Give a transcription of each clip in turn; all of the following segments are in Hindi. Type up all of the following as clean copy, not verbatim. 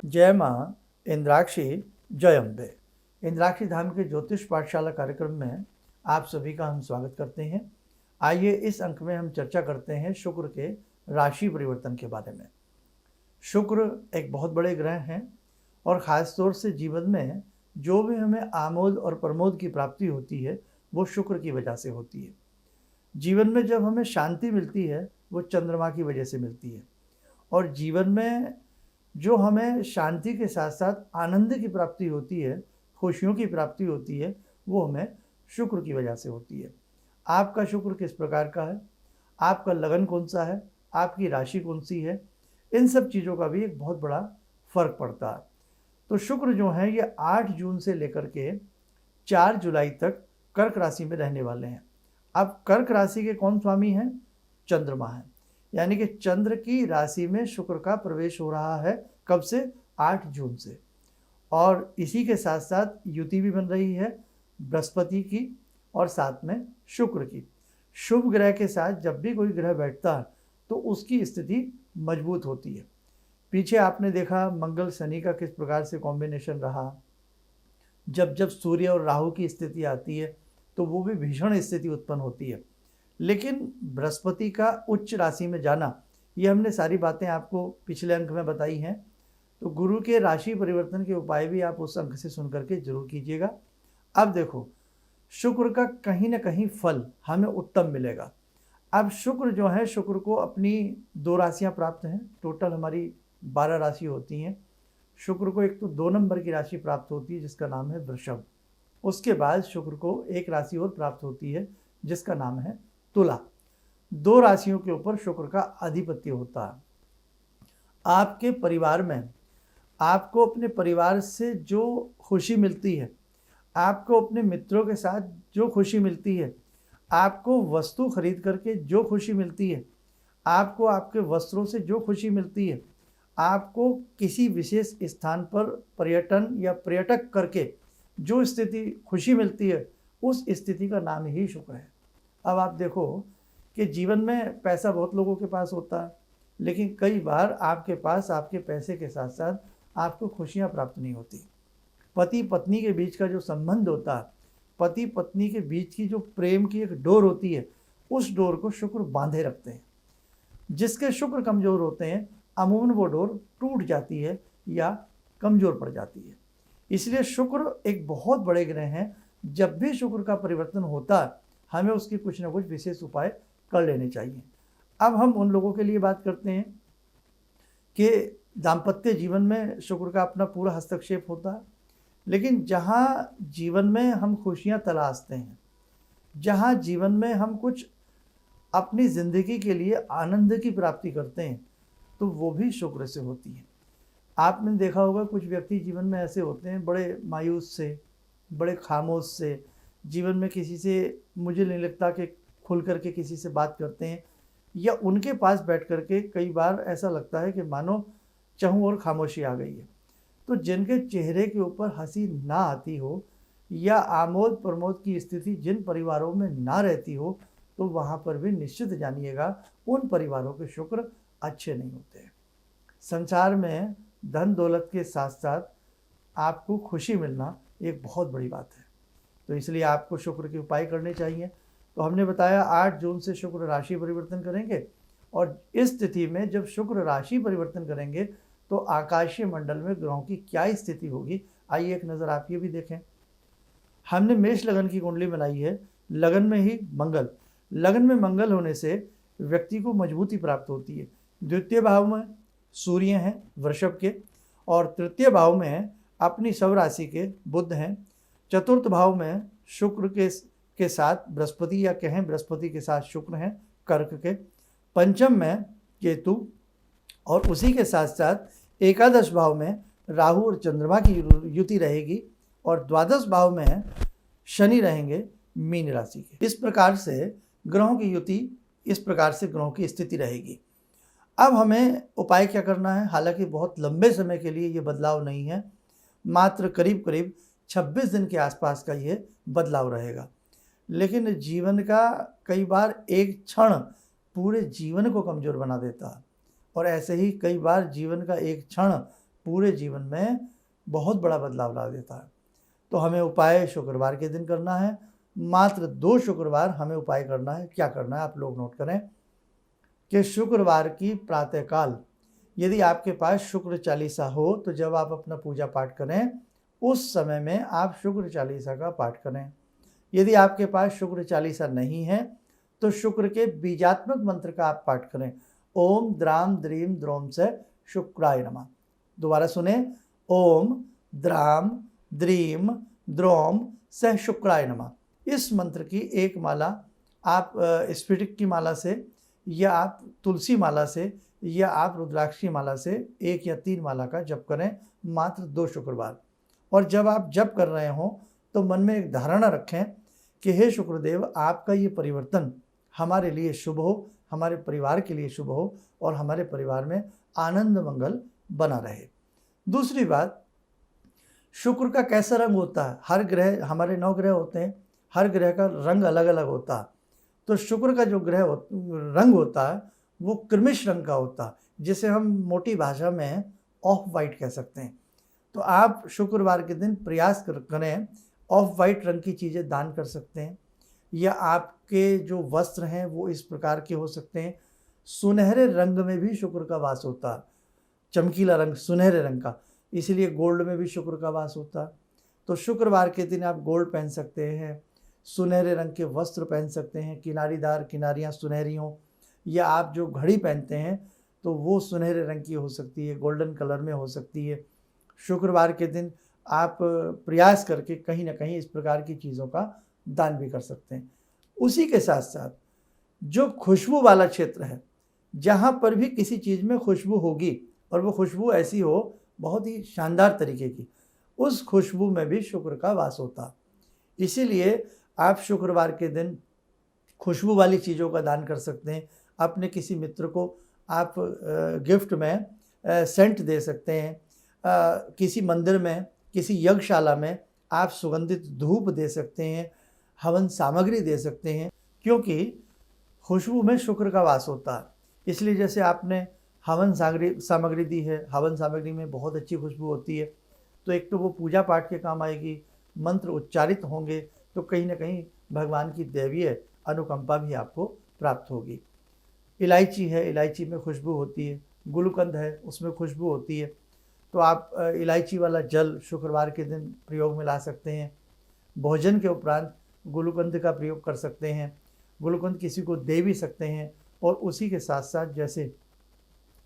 जय माँ इंद्राक्षी जय अम्बे। इंद्राक्षी धाम के ज्योतिष पाठशाला कार्यक्रम में आप सभी का हम स्वागत करते हैं। आइए इस अंक में हम चर्चा करते हैं शुक्र के राशि परिवर्तन के बारे में। शुक्र एक बहुत बड़े ग्रह हैं और ख़ास तौर से जीवन में जो भी हमें आमोद और प्रमोद की प्राप्ति होती है वो शुक्र की वजह से होती है। जीवन में जब हमें शांति मिलती है वो चंद्रमा की वजह से मिलती है, और जीवन में जो हमें शांति के साथ साथ आनंद की प्राप्ति होती है, खुशियों की प्राप्ति होती है, वो हमें शुक्र की वजह से होती है। आपका शुक्र किस प्रकार का है, आपका लगन कौन सा है, आपकी राशि कौन सी है, इन सब चीज़ों का भी एक बहुत बड़ा फर्क पड़ता है। तो शुक्र जो है ये 8 जून से लेकर के 4 जुलाई तक कर्क राशि में रहने वाले हैं। अब कर्क राशि के कौन स्वामी हैं? चंद्रमा है, यानी कि चंद्र की राशि में शुक्र का प्रवेश हो रहा है। कब से? 8 जून से। और इसी के साथ साथ युति भी बन रही है बृहस्पति की और साथ में शुक्र की। शुभ ग्रह के साथ जब भी कोई ग्रह बैठता है तो उसकी स्थिति मजबूत होती है। पीछे आपने देखा मंगल शनि का किस प्रकार से कॉम्बिनेशन रहा। जब जब सूर्य और राहु की स्थिति आती है तो वो भी भीषण स्थिति उत्पन्न होती है। लेकिन बृहस्पति का उच्च राशि में जाना, ये हमने सारी बातें आपको पिछले अंक में बताई हैं। तो गुरु के राशि परिवर्तन के उपाय भी आप उस अंक से सुन करके जरूर कीजिएगा। अब देखो, शुक्र का कहीं ना कहीं फल हमें उत्तम मिलेगा। अब शुक्र जो है, शुक्र को अपनी 2 राशियां प्राप्त हैं। टोटल हमारी 12 राशि होती हैं। शुक्र को एक तो 2 नंबर की राशि प्राप्त होती है जिसका नाम है वृषभ। उसके बाद शुक्र को एक राशि और प्राप्त होती है जिसका नाम है तुला। 2 राशियों के ऊपर शुक्र का आधिपत्य होता है। आपके परिवार में आपको अपने परिवार से जो खुशी मिलती है, आपको अपने मित्रों के साथ जो खुशी मिलती है, आपको वस्तु खरीद करके जो खुशी मिलती है, आपको आपके वस्त्रों से जो खुशी मिलती है, आपको किसी विशेष स्थान पर पर्यटन या पर्यटक करके जो स्थिति खुशी मिलती है, उस स्थिति का नाम ही शुक्र है। अब आप देखो कि जीवन में पैसा बहुत लोगों के पास होता है, लेकिन कई बार आपके पास आपके पैसे के साथ साथ आपको खुशियां प्राप्त नहीं होती। पति पत्नी के बीच का जो संबंध होता है, पति पत्नी के बीच की जो प्रेम की एक डोर होती है, उस डोर को शुक्र बांधे रखते हैं। जिसके शुक्र कमज़ोर होते हैं अमूमन वो डोर टूट जाती है या कमज़ोर पड़ जाती है। इसलिए शुक्र एक बहुत बड़े ग्रह हैं। जब भी शुक्र का परिवर्तन होता है हमें उसकी कुछ ना कुछ विशेष उपाय कर लेने चाहिए। अब हम उन लोगों के लिए बात करते हैं कि दाम्पत्य जीवन में शुक्र का अपना पूरा हस्तक्षेप होता है। लेकिन जहाँ जीवन में हम खुशियाँ तलाशते हैं, जहाँ जीवन में हम कुछ अपनी ज़िंदगी के लिए आनंद की प्राप्ति करते हैं, तो वो भी शुक्र से होती है। आपने देखा होगा कुछ व्यक्ति जीवन में ऐसे होते हैं, बड़े मायूस से, बड़े खामोश से, जीवन में किसी से मुझे नहीं लगता कि खुल करके किसी से बात करते हैं, या उनके पास बैठ करके कई बार ऐसा लगता है कि मानो चहूँ और खामोशी आ गई है। तो जिनके चेहरे के ऊपर हंसी ना आती हो या आमोद प्रमोद की स्थिति जिन परिवारों में ना रहती हो, तो वहाँ पर भी निश्चित जानिएगा उन परिवारों के शुक्र अच्छे नहीं होते। संसार में धन दौलत के साथ साथ आपको खुशी मिलना एक बहुत बड़ी बात है। तो इसलिए आपको शुक्र के उपाय करने चाहिए। तो हमने बताया 8 जून से शुक्र राशि परिवर्तन करेंगे, और इस स्थिति में जब शुक्र राशि परिवर्तन करेंगे तो आकाशीय मंडल में ग्रहों की क्या स्थिति होगी, आइए एक नज़र आप ये भी देखें। हमने मेष लगन की कुंडली बनाई है। लगन में ही मंगल, लगन में मंगल होने से व्यक्ति को मजबूती प्राप्त होती है। द्वितीय भाव में सूर्य हैं वृषभ के, और तृतीय भाव में अपनी सब राशि के बुध हैं। चतुर्थ भाव में शुक्र के साथ बृहस्पति, या कहें बृहस्पति के साथ शुक्र हैं कर्क के। पंचम में केतु, और उसी के साथ साथ एकादश भाव में राहु और चंद्रमा की युति रहेगी, और द्वादश भाव में शनि रहेंगे मीन राशि के। इस प्रकार से ग्रहों की युति, इस प्रकार से ग्रहों की स्थिति रहेगी। अब हमें उपाय क्या करना है? हालांकि बहुत लंबे समय के लिए ये बदलाव नहीं है, मात्र करीब करीब 26 दिन के आसपास का ये बदलाव रहेगा। लेकिन जीवन का कई बार एक क्षण पूरे जीवन को कमज़ोर बना देता है, और ऐसे ही कई बार जीवन का एक क्षण पूरे जीवन में बहुत बड़ा बदलाव ला देता है। तो हमें उपाय शुक्रवार के दिन करना है, मात्र 2 शुक्रवार हमें उपाय करना है। क्या करना है आप लोग नोट करें कि शुक्रवार की प्रातःकाल यदि आपके पास शुक्र चालीसा हो तो जब आप अपना पूजा पाठ करें उस समय में आप शुक्र चालीसा का पाठ करें। यदि आपके पास शुक्र चालीसा नहीं है तो शुक्र के बीजात्मक मंत्र का आप पाठ करें, ओम द्राम द्रीम द्रोम से शुक्राय नमः। दोबारा सुने, ओम द्राम द्रीम द्रोम से शुक्राय नमः। इस मंत्र की एक माला आप स्फटिक की माला से या आप तुलसी माला से या आप रुद्राक्षी माला से 1 या 3 माला का जप करें, मात्र 2 शुक्रवार। और जब आप जप कर रहे हों तो मन में एक धारणा रखें कि हे शुक्रदेव, आपका ये परिवर्तन हमारे लिए शुभ हो, हमारे परिवार के लिए शुभ हो और हमारे परिवार में आनंद मंगल बना रहे। दूसरी बात, शुक्र का कैसा रंग होता है? हर ग्रह, हमारे 9 ग्रह होते हैं, हर ग्रह का रंग अलग अलग होता है। तो शुक्र का जो रंग होता है वो कृमिश रंग का होता है, जिसे हम मोटी भाषा में ऑफ वाइट कह सकते हैं। तो आप शुक्रवार के दिन प्रयास करें, ऑफ वाइट रंग की चीज़ें दान कर सकते हैं, या आपके जो वस्त्र हैं वो इस प्रकार के हो सकते हैं। सुनहरे रंग में भी शुक्र का वास होता है, चमकीला रंग सुनहरे रंग का, इसलिए गोल्ड में भी शुक्र का वास होता है। तो शुक्रवार के दिन आप गोल्ड पहन सकते हैं, सुनहरे रंग के वस्त्र पहन सकते हैं, किनारीदार किनारियाँ सुनहरी हों, या आप जो घड़ी पहनते हैं तो वो सुनहरे रंग की हो सकती है, गोल्डन कलर में हो सकती है। शुक्रवार के दिन आप प्रयास करके कहीं ना कहीं इस प्रकार की चीज़ों का दान भी कर सकते हैं। उसी के साथ साथ जो खुशबू वाला क्षेत्र है, जहाँ पर भी किसी चीज़ में खुशबू होगी और वो खुशबू ऐसी हो बहुत ही शानदार तरीके की, उस खुशबू में भी शुक्र का वास होता। इसीलिए आप शुक्रवार के दिन खुशबू वाली चीज़ों का दान कर सकते हैं। अपने किसी मित्र को आप गिफ्ट में सेंट दे सकते हैं, किसी मंदिर में, किसी यज्ञशाला में आप सुगंधित धूप दे सकते हैं, हवन सामग्री दे सकते हैं, क्योंकि खुशबू में शुक्र का वास होता है। इसलिए जैसे आपने हवन सामग्री दी है, हवन सामग्री में बहुत अच्छी खुशबू होती है, तो एक तो वो पूजा पाठ के काम आएगी, मंत्र उच्चारित होंगे तो कहीं ना कहीं भगवान की दैवीय अनुकंपा भी आपको प्राप्त होगी। इलायची है, इलायची में खुशबू होती है, गुलकंद है उसमें खुशबू होती है, तो आप इलायची वाला जल शुक्रवार के दिन प्रयोग में ला सकते हैं। भोजन के उपरांत गुलकंद का प्रयोग कर सकते हैं, गुलकंद किसी को दे भी सकते हैं, और उसी के साथ साथ जैसे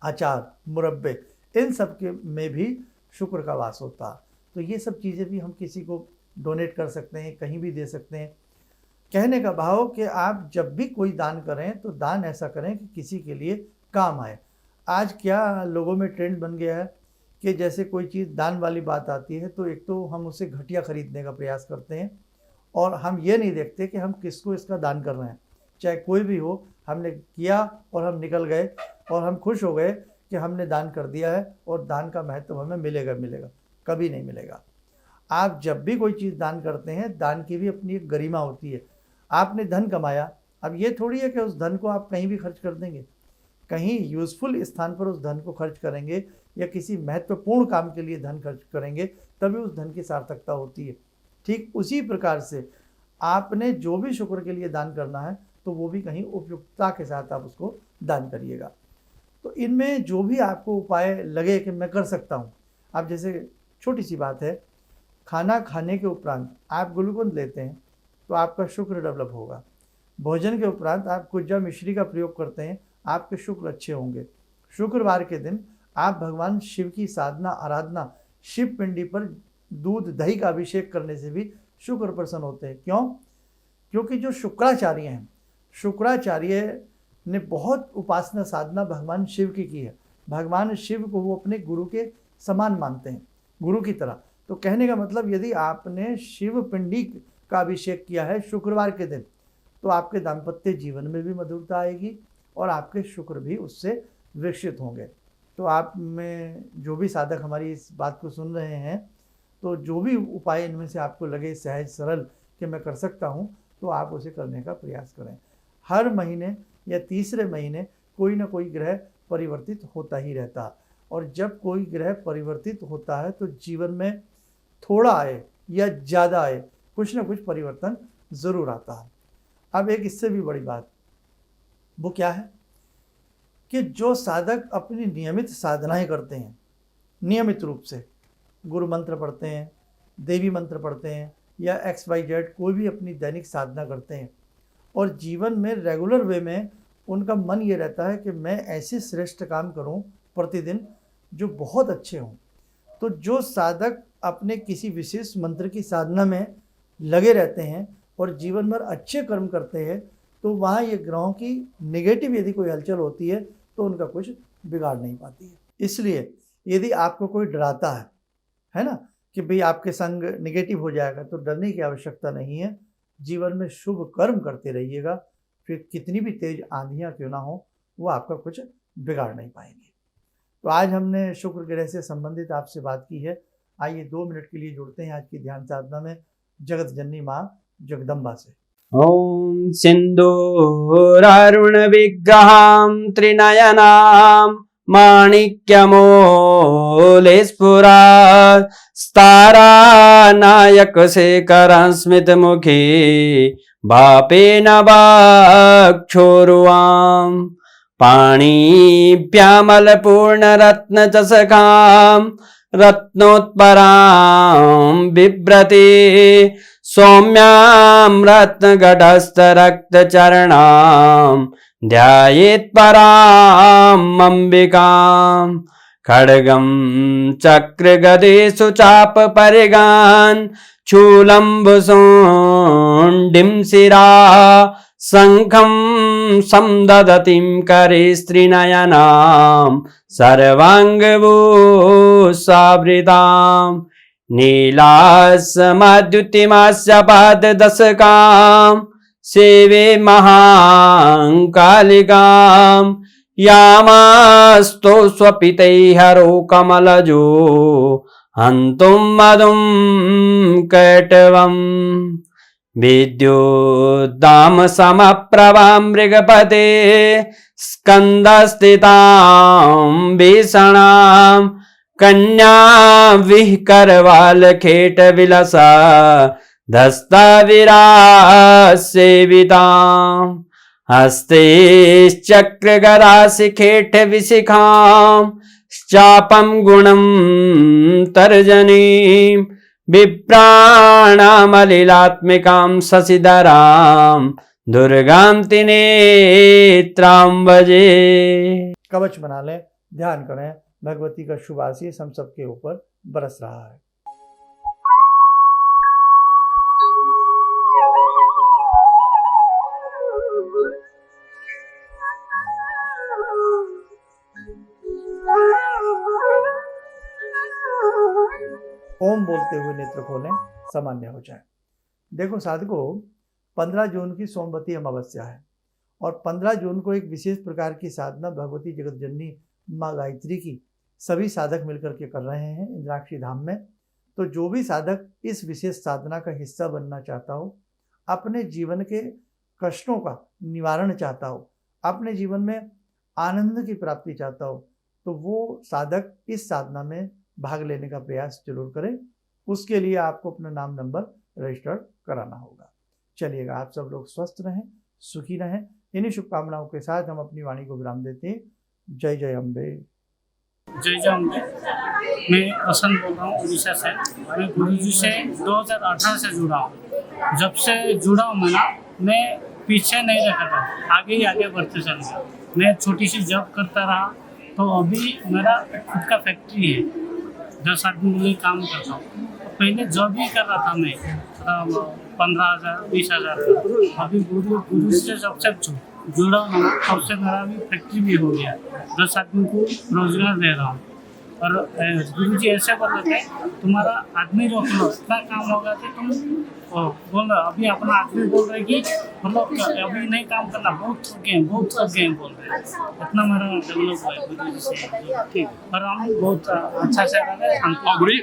अचार, मुरब्बे, इन सब के में भी शुक्र का वास होता है। तो ये सब चीज़ें भी हम किसी को डोनेट कर सकते हैं, कहीं भी दे सकते हैं। कहने का भाव कि आप जब भी कोई दान करें तो दान ऐसा करें कि किसी के लिए काम आए। आज क्या लोगों में ट्रेंड बन गया है कि जैसे कोई चीज़ दान वाली बात आती है तो एक तो हम उसे घटिया खरीदने का प्रयास करते हैं, और हम ये नहीं देखते कि हम किसको इसका दान कर रहे हैं। चाहे कोई भी हो, हमने किया और हम निकल गए और हम खुश हो गए कि हमने दान कर दिया है, और दान का महत्व हमें मिलेगा कभी नहीं मिलेगा। आप जब भी कोई चीज़ दान करते हैं, दान की भी अपनी एक गरिमा होती है। आपने धन कमाया, अब ये थोड़ी है कि उस धन को आप कहीं भी खर्च कर देंगे, कहीं यूज़फुल स्थान पर उस धन को खर्च करेंगे या किसी महत्वपूर्ण काम के लिए धन खर्च करेंगे, तभी उस धन की सार्थकता होती है। ठीक उसी प्रकार से आपने जो भी शुक्र के लिए दान करना है तो वो भी कहीं उपयुक्तता के साथ आप उसको दान करिएगा। तो इनमें जो भी आपको उपाय लगे कि मैं कर सकता हूँ, आप जैसे छोटी सी बात है, खाना खाने के उपरांत आप गुलकंद लेते हैं तो आपका शुक्र डेवलप होगा। भोजन के उपरांत आप कुज्जा मिश्री का प्रयोग करते हैं, आपके शुक्र अच्छे होंगे। शुक्रवार के दिन आप भगवान शिव की साधना आराधना, शिव पिंडी पर दूध दही का अभिषेक करने से भी शुक्र प्रसन्न होते हैं। क्यों? क्योंकि जो शुक्राचार्य हैं, शुक्राचार्य ने बहुत उपासना साधना भगवान शिव की है। भगवान शिव को वो अपने गुरु के समान मानते हैं, गुरु की तरह। तो कहने का मतलब, यदि आपने शिव पिंडी का अभिषेक किया है शुक्रवार के दिन, तो आपके दाम्पत्य जीवन में भी मधुरता आएगी और आपके शुक्र भी उससे विकसित होंगे। तो आप में जो भी साधक हमारी इस बात को सुन रहे हैं, तो जो भी उपाय इनमें से आपको लगे सहज सरल कि मैं कर सकता हूँ, तो आप उसे करने का प्रयास करें। हर महीने या तीसरे महीने कोई ना कोई ग्रह परिवर्तित होता ही रहता। और जब कोई ग्रह परिवर्तित होता है तो जीवन में थोड़ा आए या ज़्यादा आए, कुछ ना कुछ परिवर्तन ज़रूर आता है। अब एक इससे भी बड़ी बात वो क्या है कि जो साधक अपनी नियमित साधनाएं करते हैं, नियमित रूप से गुरु मंत्र पढ़ते हैं, देवी मंत्र पढ़ते हैं या XYZ कोई भी अपनी दैनिक साधना करते हैं और जीवन में रेगुलर वे में उनका मन ये रहता है कि मैं ऐसे श्रेष्ठ काम करूं प्रतिदिन जो बहुत अच्छे हों, तो जो साधक अपने किसी विशेष मंत्र की साधना में लगे रहते हैं और जीवन भर अच्छे कर्म करते हैं, तो वहाँ ये ग्रहों की नेगेटिव यदि कोई हलचल होती है तो उनका कुछ बिगाड़ नहीं पाती है। इसलिए यदि आपको कोई डराता है ना, कि भाई आपके संग नेगेटिव हो जाएगा, तो डरने की आवश्यकता नहीं है। जीवन में शुभ कर्म करते रहिएगा, फिर कितनी भी तेज आंधियाँ क्यों ना हो वो आपका कुछ बिगाड़ नहीं पाएंगे। तो आज हमने शुक्र ग्रह से संबंधित आपसे बात की है। आइए 2 मिनट के लिए जुड़ते हैं आज की ध्यान साधना में जगत जननी माँ जगदम्बा से। ओम सिंदूरारुण विग्रहां त्रिनयनां माणिक्यमौले स्फुरात् स्तारानायक शेखरं स्मितमुखी बापेन वाक्छोरुवां पाणिभ्यामलपूर्णरत्नचषकां रत्नोत्परां बिभ्रति सौम्यां रत्नघटस्थरक्तचरणां ध्यायेत् पराम् अम्बिकां खड्गं चक्रगदेषु चापपरिगान् शूलम्बुसुण्डिं शिरा शङ्खं समदधतीं करे स्त्रीनयनां सर्वाङ्गभूषावृतां नीलासमद्युतिमास्य पाददशकां सेवे महाकालिकां यामास्तो स्वपितैहरो कमलजो हन्तुं मधुं कैटवम् विद्युद्दाम समप्रभां मृगपते स्कन्दस्थितां भीषणां कन्या विहकरवालखेट विलसा धस्ताविरासेवितां हस्ते चक्रगराशिखेट विशिखां चापं गुणं तर्जनीं विप्राणामलिलात्मिकां शशिधरां दुर्गां त्रिनेत्रां भजे। कवच बना लें, ध्यान करें, भगवती का शुभ आशीष हम सबके ऊपर बरस रहा है। ओम बोलते हुए नेत्र खोलें, सामान्य हो जाए। देखो साधकों, 15 जून की सोमवती अमावस्या है और 15 जून को एक विशेष प्रकार की साधना भगवती जगत जननी माँ गायत्री की सभी साधक मिलकर के कर रहे हैं इंद्राक्षी धाम में। तो जो भी साधक इस विशेष साधना का हिस्सा बनना चाहता हो, अपने जीवन के कष्टों का निवारण चाहता हो, अपने जीवन में आनंद की प्राप्ति चाहता हो, तो वो साधक इस साधना में भाग लेने का प्रयास जरूर करें। उसके लिए आपको अपना नाम नंबर रजिस्टर्ड कराना होगा। चलिएगा, आप सब लोग स्वस्थ रहें, सुखी रहें। इन्हीं शुभकामनाओं के साथ हम अपनी वाणी को विराम देते हैं। जय जय अम्बे। जय जय अम्बे। मैं वसंत बोल रहा हूँ उड़ीसा से। मैं गुरुजी से 2018 से जुड़ा हूँ। जब से जुड़ा हूँ मैं पीछे नहीं रखा था, आगे ही आगे बढ़ते चल गया। मैं छोटी सी जॉब करता रहा, तो अभी मेरा खुद का फैक्ट्री है, 10 आदमी के लिए काम करता हूँ। पहले जॉब ही कर रहा था मैं 15,000 20,000 का। अभी गुरु से जब से जुड़ा हूँ तब से मेरा भी फैक्ट्री भी हो गया, 10 आदमी को रोजगार दे रहा हूँ। और गुरु जी ऐसे बोल रहे थे, तुम्हारा आदमी रोक लो, इतना काम होगा कि तुम बोल रहे। अभी अपना आदमी बोल रहे कि मतलब अभी नहीं काम करना, बहुत थक गए बोल रहे। इतना मेरा डेवलप हुआ है गुरु जी से। ठीक, और हम बहुत अच्छा से रहे।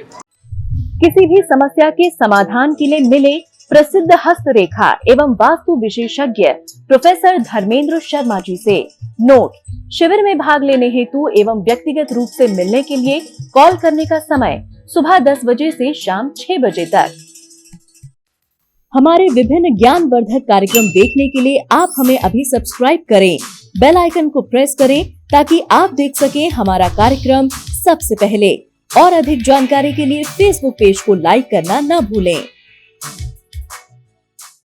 किसी भी समस्या के समाधान के लिए मिले प्रसिद्ध हस्तरेखा एवं वास्तु विशेषज्ञ प्रोफेसर धर्मेंद्र शर्मा जी से। नोट: शिविर में भाग लेने हेतु एवं व्यक्तिगत रूप से मिलने के लिए कॉल करने का समय सुबह 10 बजे से शाम 6 बजे तक। हमारे विभिन्न ज्ञानवर्धक कार्यक्रम देखने के लिए आप हमें अभी सब्सक्राइब करें, बेल आइकन को प्रेस करें ताकि आप देख सकें हमारा कार्यक्रम सबसे पहले। और अधिक जानकारी के लिए फेसबुक पेज को लाइक करना न भूलें।